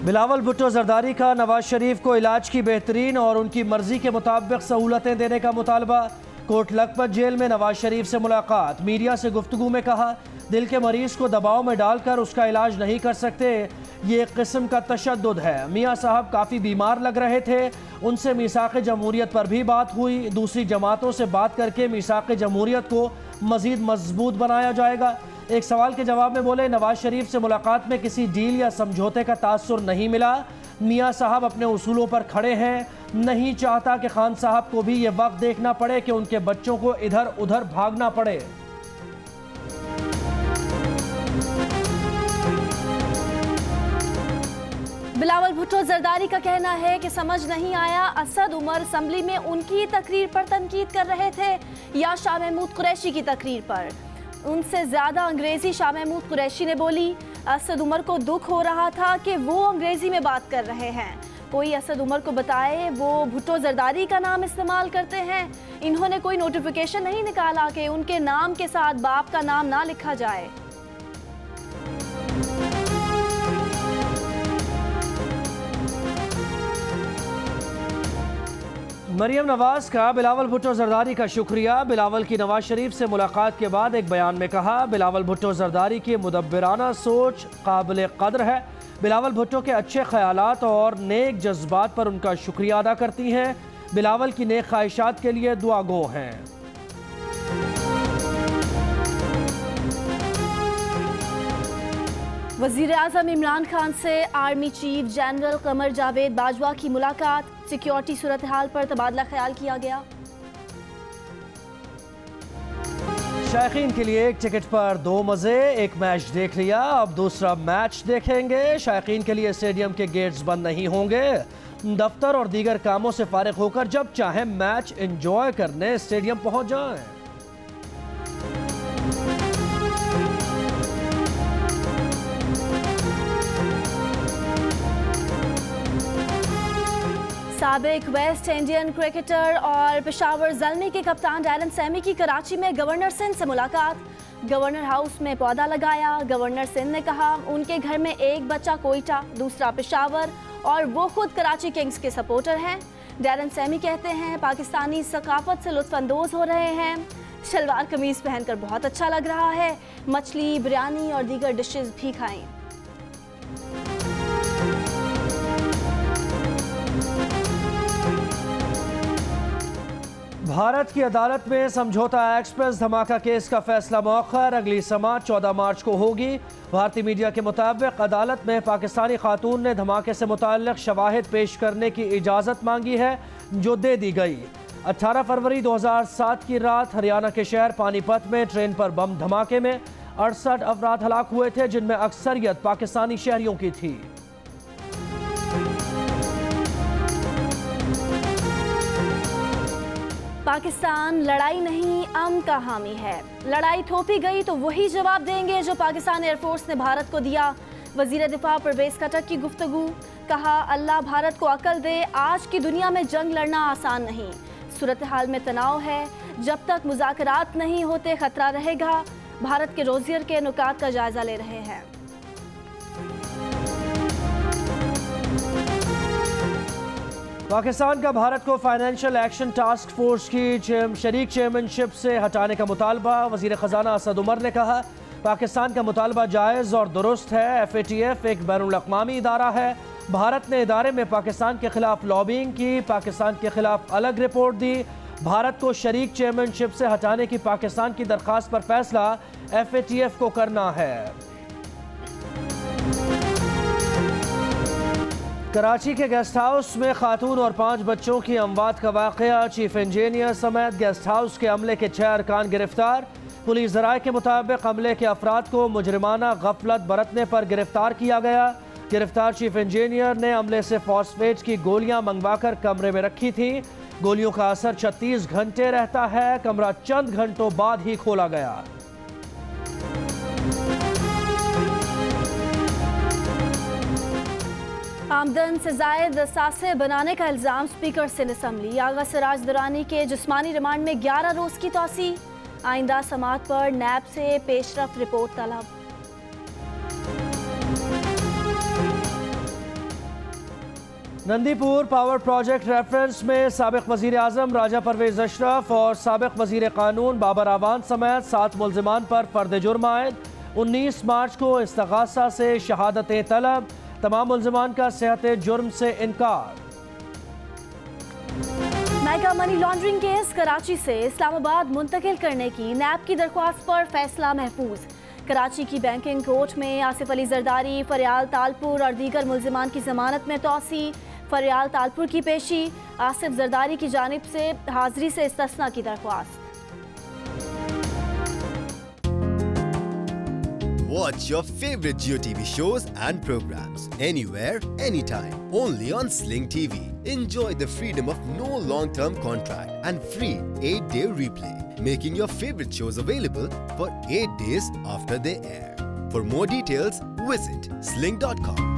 बिलावल भुट्टो जरदारी का नवाज शरीफ को इलाज की बेहतरीन और उनकी मर्जी के मुताबिक सहूलतें देने का मुतालबा। कोट लखपत जेल में नवाज शरीफ से मुलाकात। मीडिया से गुफ्तगू में कहा, दिल के मरीज को दबाव में डालकर उसका इलाज नहीं कर सकते, ये एक किस्म का तशद्दुद है। मियाँ साहब काफ़ी बीमार लग रहे थे, उनसे मीसाक़ जमहूरियत पर भी बात हुई। दूसरी जमातों से बात करके मीसाक़ जमहूरियत को मज़ीद मजबूत बनाया जाएगा। एक सवाल के जवाब में बोले, नवाज शरीफ से मुलाकात में किसी डील या समझौते का तासुर नहीं मिला। मियाँ साहब अपने उसूलों पर खड़े हैं, नहीं चाहता कि खान साहब को भी ये वक्त देखना पड़े कि उनके बच्चों को इधर उधर भागना पड़े। बिलावल भुट्टो जरदारी का कहना है कि समझ नहीं आया असद उमर असम्बली में उनकी तकरीर पर तनकीद कर रहे थे या शाह महमूद कुरैशी की तकरीर पर। उनसे ज़्यादा अंग्रेज़ी शाह महमूद कुरैशी ने बोली। असद उमर को दुख हो रहा था कि वो अंग्रेज़ी में बात कर रहे हैं। कोई असद उमर को बताए वो भुट्टो जरदारी का नाम इस्तेमाल करते हैं। इन्होंने कोई नोटिफिकेशन नहीं निकाला कि उनके नाम के साथ बाप का नाम ना लिखा जाए। मरियम नवाज का बिलावल भुट्टो जरदारी का शुक्रिया। बिलावल की नवाज शरीफ से मुलाकात के बाद एक बयान में कहा, बिलावल भुट्टो जरदारी की मुदब्बिराना सोच काबिल कदर है। बिलावल भुट्टो के अच्छे ख्यालात और नेक जज्बात पर उनका शुक्रिया अदा करती हैं। बिलावल की नेक ख्वाहिशात के लिए दुआ गो हैं। वज़ीर आज़म इमरान खान से army chief general Qamar Javed Bajwa की मुलाकात। सिक्योरिटी सूरत हाल पर तबादला ख्याल किया गया। शायकीन के लिए एक टिकट पर दो मज़े। एक मैच देख लिया, अब दूसरा मैच देखेंगे। शायकीन के लिए स्टेडियम के गेट्स बंद नहीं होंगे। दफ्तर और दीगर कामों से फारिग होकर जब चाहें मैच एंजॉय करने स्टेडियम पहुंच जाएं। साबिक वेस्ट इंडियन क्रिकेटर और पेशावर ज़ल्मी के कप्तान डैरन सैमी की कराची में गवर्नर सिंध से मुलाकात। गवर्नर हाउस में पौधा लगाया। गवर्नर सिंध ने कहा उनके घर में एक बच्चा कोयटा, दूसरा पेशावर और वो खुद कराची किंग्स के सपोर्टर हैं। डैरन सैमी कहते हैं पाकिस्तानी सकाफत से लुत्फ़अंदोज़ हो रहे हैं। शलवार कमीज़ पहनकर बहुत अच्छा लग रहा है। मछली, बिरयानी और दीगर डिशेज़ भी खाएं। भारत की अदालत में समझौता एक्सप्रेस धमाका केस का फैसला मौखर। अगली समाअत 14 मार्च को होगी। भारतीय मीडिया के मुताबिक अदालत में पाकिस्तानी खातून ने धमाके से मुताल्लिक़ शवाहिद पेश करने की इजाज़त मांगी है, जो दे दी गई। 18 फरवरी 2007 की रात हरियाणा के शहर पानीपत में ट्रेन पर बम धमाके में 68 अफराद हलाक हुए थे, जिनमें अक्सरियत पाकिस्तानी शहरियों की थी। पाकिस्तान लड़ाई नहीं अमन का हामी है। लड़ाई थोपी गई तो वही जवाब देंगे जो पाकिस्तान एयरफोर्स ने भारत को दिया। वज़ीर दिफा परवेज़ खट्टक की गुफ्तगू। कहा अल्लाह भारत को अकल दे, आज की दुनिया में जंग लड़ना आसान नहीं। सूरत हाल में तनाव है, जब तक मुज़ाकरात नहीं होते खतरा रहेगा। भारत के रोज़ियर के नुकात का जायजा ले रहे हैं। पाकिस्तान का भारत को फाइनेंशियल एक्शन टास्क फोर्स की शरीक चेयरमैनशिप से हटाने का मुतालबा। वज़ीर ख़जाना असद उमर ने कहा पाकिस्तान का मुतालबा जायज़ और दुरुस्त है। FATF एक बैनुल-अक़वामी इदारा है। भारत ने इदारे में पाकिस्तान के खिलाफ लॉबिंग की, पाकिस्तान के खिलाफ अलग रिपोर्ट दी। भारत को शरीक चेयरमैनशिप से हटाने की पाकिस्तान की दरख्वास्त पर फैसला FATF को करना है। कराची के गेस्ट हाउस में खातून और 5 बच्चों की अमवात का वाक़या। चीफ इंजीनियर समेत गेस्ट हाउस के अमले के 6 अरकान गिरफ्तार। पुलिस ज़राए के मुताबिक अमले के अफराद को मुजरिमाना गफलत बरतने पर गिरफ्तार किया गया। गिरफ्तार चीफ इंजीनियर ने अमले से फॉस्फेट की गोलियां मंगवाकर कमरे में रखी थी। गोलियों का असर 36 घंटे रहता है। कमरा चंद घंटों बाद ही खोला गया। आमदन से जायद असासे बनाने का इल्ज़ाम स्पीकर सिंध असम्बली। आगा सिराज दुरानी के जिस्मानी रिमांड में 11 रोज़ की तोसी। आइंदा समाअत पर नैब से पेशरफ्त रिपोर्ट तलब। नंदीपुर पावर प्रोजेक्ट रेफरेंस में साबिक वजीर आजम राजा परवेज अशरफ और साबिक वजीर कानून बाबर आवान समेत 7 मुल्जिमान पर फर्द जुर्म आयद। 19 मार्च को इस्तगासा से शहादत तलब, तमाम मुल्जिमान का सेहत जुर्म से इनकार। Mega money laundering case Karachi से इस्लामाबाद मुंतकिल करने की नैब की दरख्वास्त पर फैसला महफूज। कराची की बैंकिंग कोर्ट में आसिफ अली जरदारी, फरियाल तालपुर और दीगर मुल्जिमान की जमानत में तौसी। फरियाल तालपुर की पेशी, आसिफ जरदारी की जानिब से हाजिरी से इस्तिस्ना की दरख्वास्त। Watch your favorite Jio TV shows and programs anywhere, anytime, only on Sling TV. Enjoy the freedom of no long-term contract and free 8-day replay, making your favorite shows available for 8 days after they air. For more details, visit sling.com.